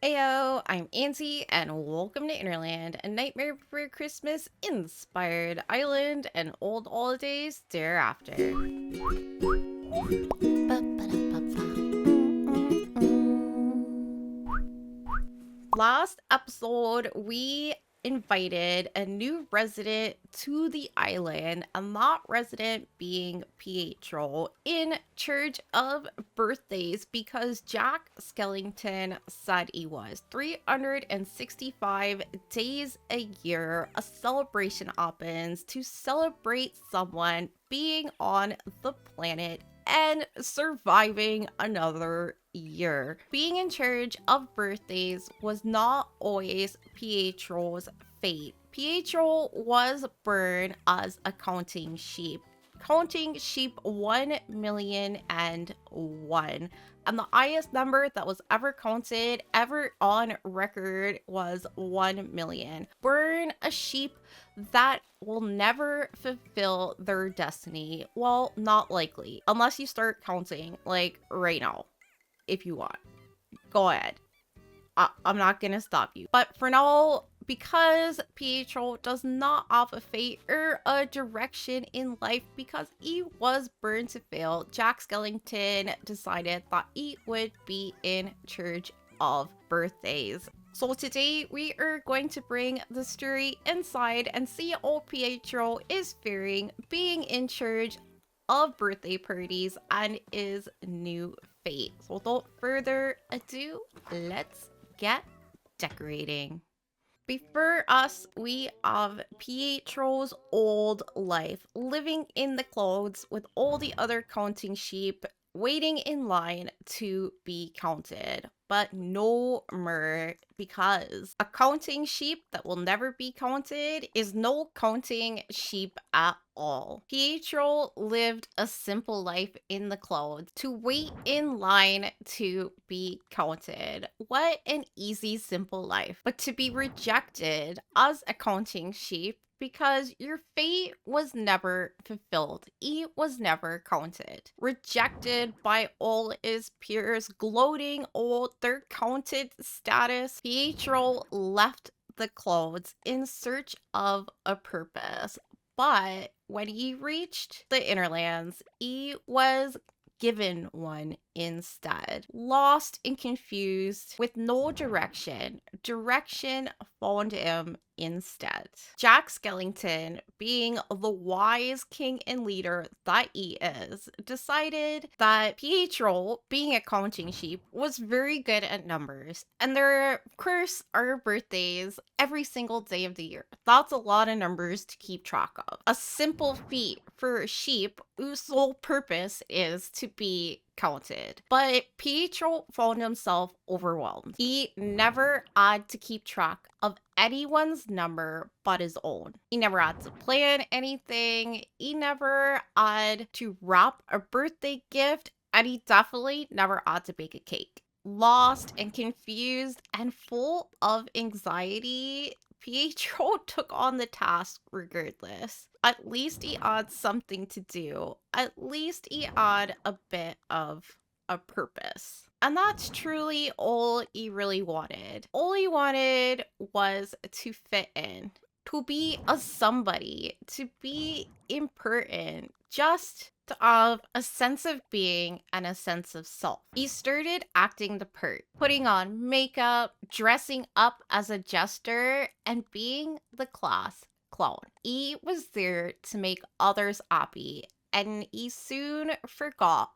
Ayo, I'm Auntie, and welcome to Hinterland, a Nightmare Before Christmas inspired island and old holidays thereafter. Last episode, we invited a new resident to the island, and that resident being Pietro, in charge of birthdays because Jack Skellington said he was. 365 days a year, a celebration happens to celebrate someone being on the planet and surviving another year. Being in charge of birthdays was not always Pietro's fate. Pietro was born as a counting sheep. Counting sheep 1,000,001. And the highest number that was ever counted, ever on record, was 1 million. Burn a sheep that will never fulfill their destiny. Well, not likely. Unless you start counting, like, right now. If you want. Go ahead. I'm not gonna stop you. But for now, because Pietro does not have a fate or a direction in life because he was burned to fail, Jack Skellington decided that he would be in charge of birthdays. So today we are going to bring the story inside and see how Pietro is faring being in charge of birthday parties and his new fate. So without further ado, let's get decorating. Before us, we have Pietro's old life, living in the clouds with all the other counting sheep, waiting in line to be counted. But no more, because a counting sheep that will never be counted is no counting sheep at all. Pietro lived a simple life in the clouds to wait in line to be counted. What an easy, simple life. But to be rejected as a counting sheep because your fate was never fulfilled. He was never counted. Rejected by all his peers, gloating over their counted status, Pietro left the clouds in search of a purpose. But when he reached the Hinterlands, he was given one instead. Lost and confused with no direction, direction found him instead. Jack Skellington, being the wise king and leader that he is, decided that Pietro, being a counting sheep, was very good at numbers. And there, of course, are birthdays every single day of the year. That's a lot of numbers to keep track of. A simple feat for a sheep whose sole purpose is to be counted. But Pietro found himself overwhelmed. He never had to keep track of anyone's number but his own. He never had to plan anything. He never had to wrap a birthday gift, and he definitely never had to bake a cake. Lost and confused and full of anxiety, Pietro took on the task regardless. At least he had something to do. At least he had a bit of a purpose. And that's truly all he really wanted. All he wanted was to fit in, to be a somebody, to be important, just to have a sense of being and a sense of self. He started acting the part, putting on makeup, dressing up as a jester, and being the class clown. He was there to make others happy, and he soon forgot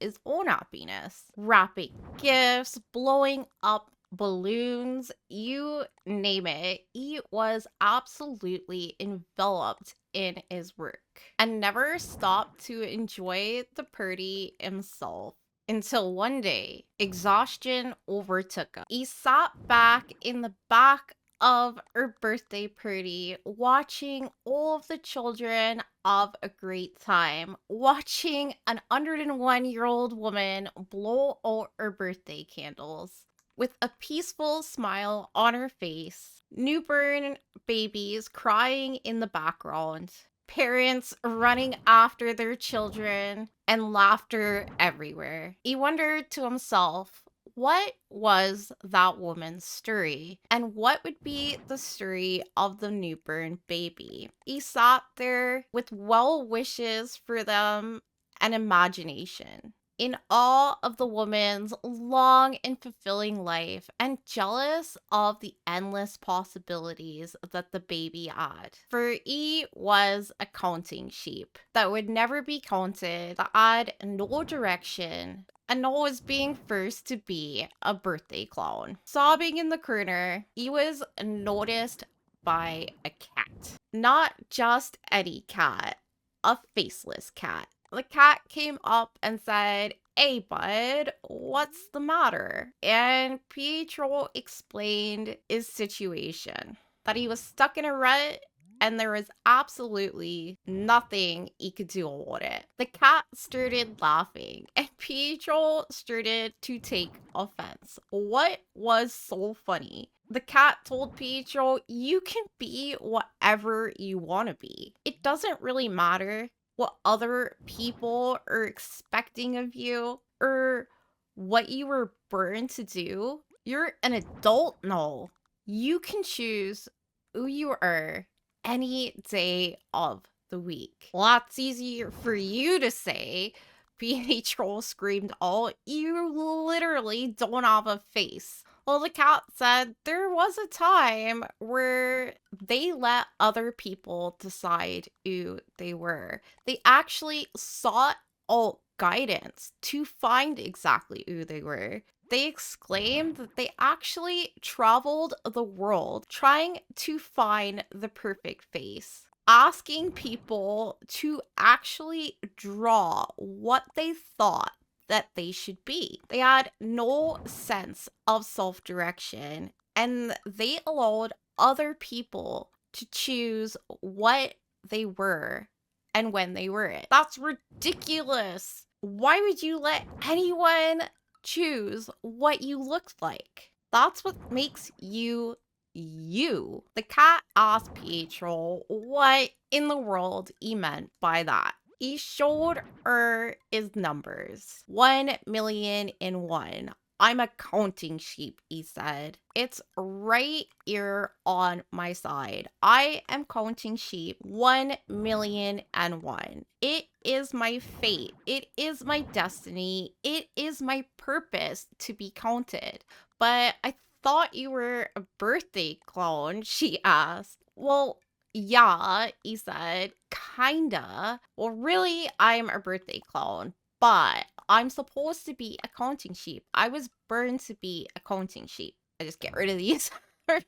his own happiness. Wrapping gifts, blowing up balloons, you name it. He was absolutely enveloped in his work and never stopped to enjoy the party himself. Until one day, exhaustion overtook him. He sat back in the back of her birthday party, watching all of the children have a great time, watching an 101-year-old woman blow out her birthday candles. With a peaceful smile on her face, newborn babies crying in the background, parents running after their children, and laughter everywhere. He wondered to himself, What was that woman's story? And what would be the story of the newborn baby? He sat there with well wishes for them and imagination, in awe of the woman's long and fulfilling life, and jealous of the endless possibilities that the baby had. For he was a counting sheep that would never be counted, that had no direction, and was being first to be a birthday clown. Sobbing in the corner, he was noticed by a cat. Not just any cat, a faceless cat. The cat came up and said, "Hey, bud, what's the matter?" And Pietro explained his situation, that he was stuck in a rut and there was absolutely nothing he could do about it. The cat started laughing and Pietro started to take offense. What was so funny? The cat told Pietro, "You can be whatever you want to be. It doesn't really matter what other people are expecting of you or what you were born to do. You're an adult now. You can choose who you are any day of the week." Lots easier for you to say, Pietro screamed out. "You literally don't have a face." Well, the cat said there was a time where they let other people decide who they were. They actually sought out guidance to find exactly who they were. They exclaimed that they actually traveled the world trying to find the perfect face, asking people to actually draw what they thought that they should be. They had no sense of self direction and they allowed other people to choose what they were and when they were it. That's ridiculous. Why would you let anyone choose what you looked like? That's what makes you you. The cat asked Pietro what in the world he meant by that. He showed her his numbers. 1,000,001. "I'm a counting sheep," he said. "It's right here on my side. I am counting sheep 1,000,001. It is my fate. It is my destiny. It is my purpose to be counted." "But I thought you were a birthday clown," she asked. "Well, yeah," he said, "kinda. Well, really, I'm a birthday clown, but I'm supposed to be a counting sheep. I was born to be a counting sheep." I just get rid of these for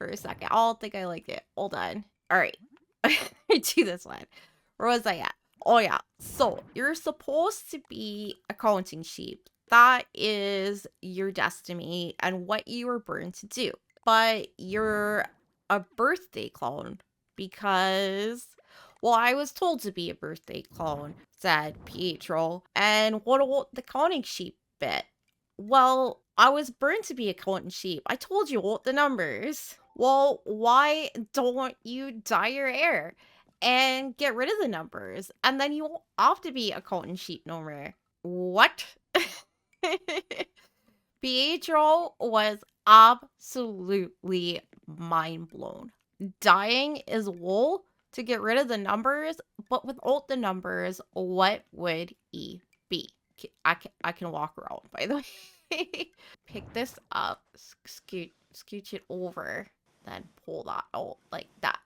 a second. I don't think I like it. Hold on. All right. Do this one. Where was I at? Oh, yeah. So you're supposed to be a counting sheep. That is your destiny and what you were born to do. But you're a birthday clown because, well, I was told to be a birthday clown, said Pietro. "And what about the counting sheep bit?" "Well, I was born to be a counting sheep. I told you what the numbers." "Well, why don't you dye your hair and get rid of the numbers? And then you won't have to be a counting sheep no more." What? Pietro was absolutely mind blown. Dyeing is wool to get rid of the numbers, but without the numbers, what would he be? I can walk around, by the way. Pick this up, scooch it over, then pull that out like that.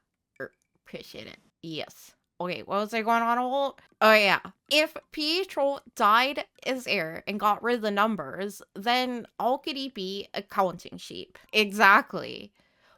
Appreciate it. Yes. Okay, what was I going on about? Oh, yeah. If Pietro dyed his hair and got rid of the numbers, then how could he be a counting sheep? Exactly.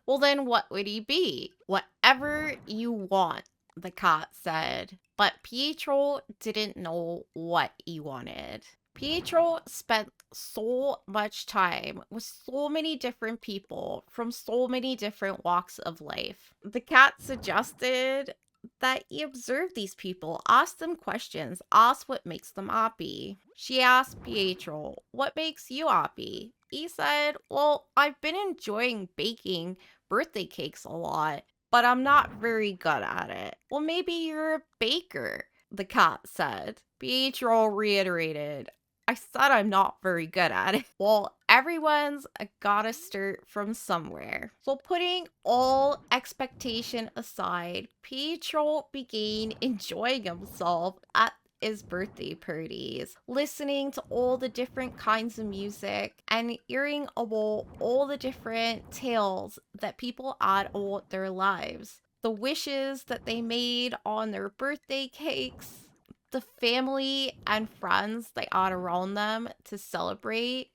Well, then what would he be? "Whatever you want," the cat said. But Pietro didn't know what he wanted. Pietro spent so much time with so many different people from so many different walks of life. The cat suggested that he observe these people, ask them questions, ask what makes them happy. She asked Pietro, "What makes you happy?" He said, "Well, I've been enjoying baking birthday cakes a lot, but I'm not very good at it." "Well, maybe you're a baker," the cat said. Pietro reiterated, I said I'm not very good at it. Well, everyone's gotta start from somewhere. So putting all expectation aside, Pietro began enjoying himself at his birthday parties, listening to all the different kinds of music and hearing about all the different tales that people had about their lives, the wishes that they made on their birthday cakes, the family and friends they had around them to celebrate,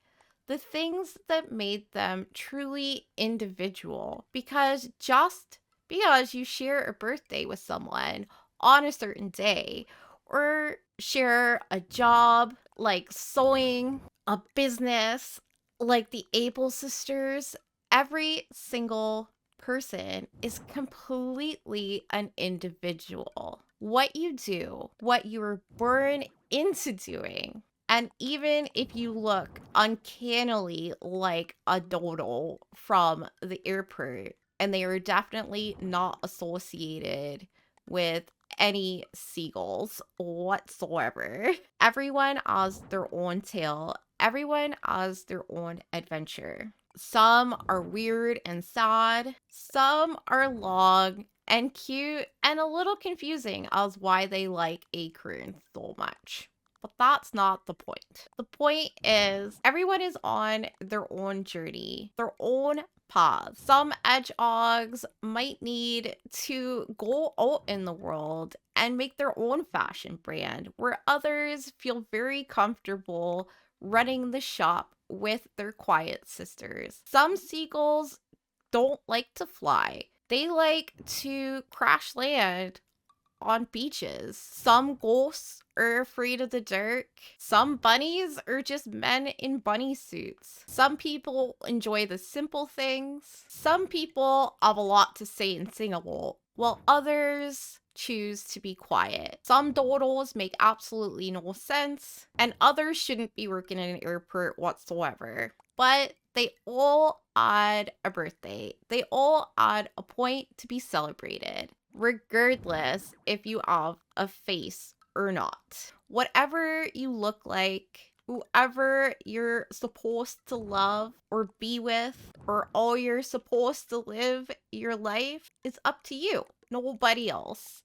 the things that made them truly individual. Because just because you share a birthday with someone on a certain day, or share a job like sewing, a business like the Able sisters, every single person is completely an individual. What you do, what you were born into doing, and even if you look uncannily like a dodo from the airport, and they are definitely not associated with any seagulls whatsoever. Everyone has their own tale. Everyone has their own adventure. Some are weird and sad. Some are long and cute and a little confusing as why they like Acorn so much. But that's not the point. The point is everyone is on their own journey, their own path. Some hedgehogs might need to go out in the world and make their own fashion brand, where others feel very comfortable running the shop with their quiet sisters. Some seagulls don't like to fly. They like to crash land on beaches. Some ghosts are afraid of the dark. Some bunnies are just men in bunny suits. Some people enjoy the simple things. Some people have a lot to say and sing about, while others choose to be quiet. Some doodles make absolutely no sense, and others shouldn't be working in an airport whatsoever. But they all had a birthday. They all had a point to be celebrated, regardless if you have a face or not. Whatever you look like, whoever you're supposed to love or be with, or all you're supposed to live your life, is up to you. Nobody else.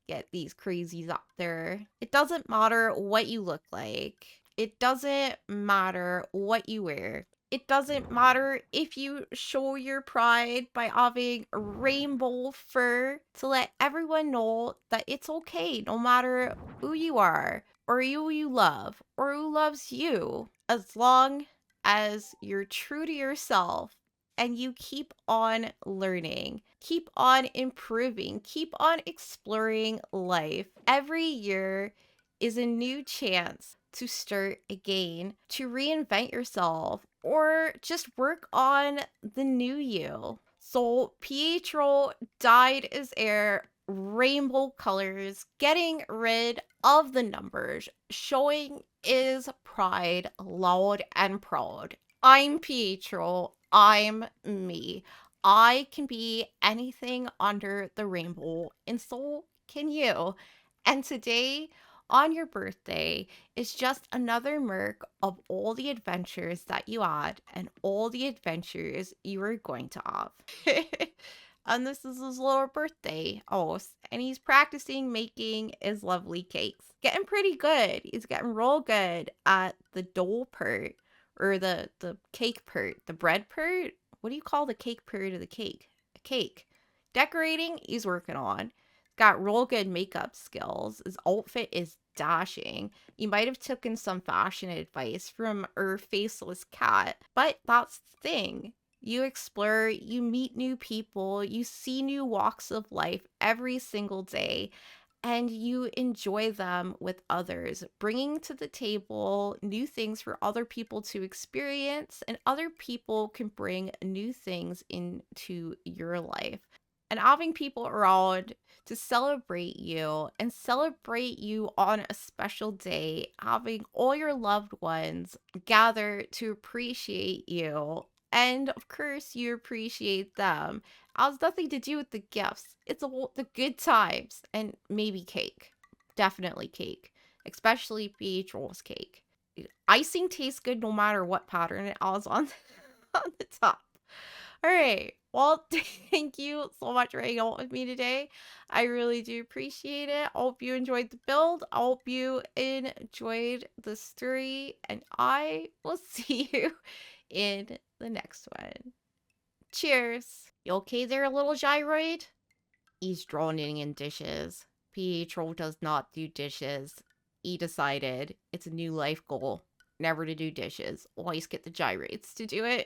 Get these crazies up there. It doesn't matter what you look like. It doesn't matter what you wear. It doesn't matter if you show your pride by having rainbow fur to let everyone know that it's okay no matter who you are or who you love or who loves you, as long as you're true to yourself and you keep on learning, keep on improving, keep on exploring life. Every year is a new chance to start again, to reinvent yourself, or just work on the new you. So Pietro dyed his hair rainbow colors, getting rid of the numbers, showing his pride loud and proud. I'm Pietro. I'm me. I can be anything under the rainbow, and so can you. And today, on your birthday, is just another mark of all the adventures that you had and all the adventures you are going to have. And this is his little birthday host, and he's practicing making his lovely cakes. Getting pretty good. He's getting real good at the dough part, or the cake part, the bread part. What do you call the cake part of the cake? A cake. Decorating, he's working on. Got real good makeup skills. His outfit is dashing. You might have taken some fashion advice from our faceless cat, but that's the thing. You explore, you meet new people, you see new walks of life every single day, and you enjoy them with others, bringing to the table new things for other people to experience, and other people can bring new things into your life. And having people around to celebrate you and celebrate you on a special day, having all your loved ones gather to appreciate you. And of course, you appreciate them. Has nothing to do with the gifts. It's about the good times and maybe cake. Definitely cake. especially Pietro's cake. Icing tastes good no matter what pattern it has on, on the top. All right. Well, thank you so much for hanging out with me today. I really do appreciate it. I hope you enjoyed the build. I hope you enjoyed the story. And I will see you in the next one. Cheers. You okay there, little gyroid? He's drowning in dishes. Pietro does not do dishes. He decided it's a new life goal. Never to do dishes. Always get the gyrates to do it.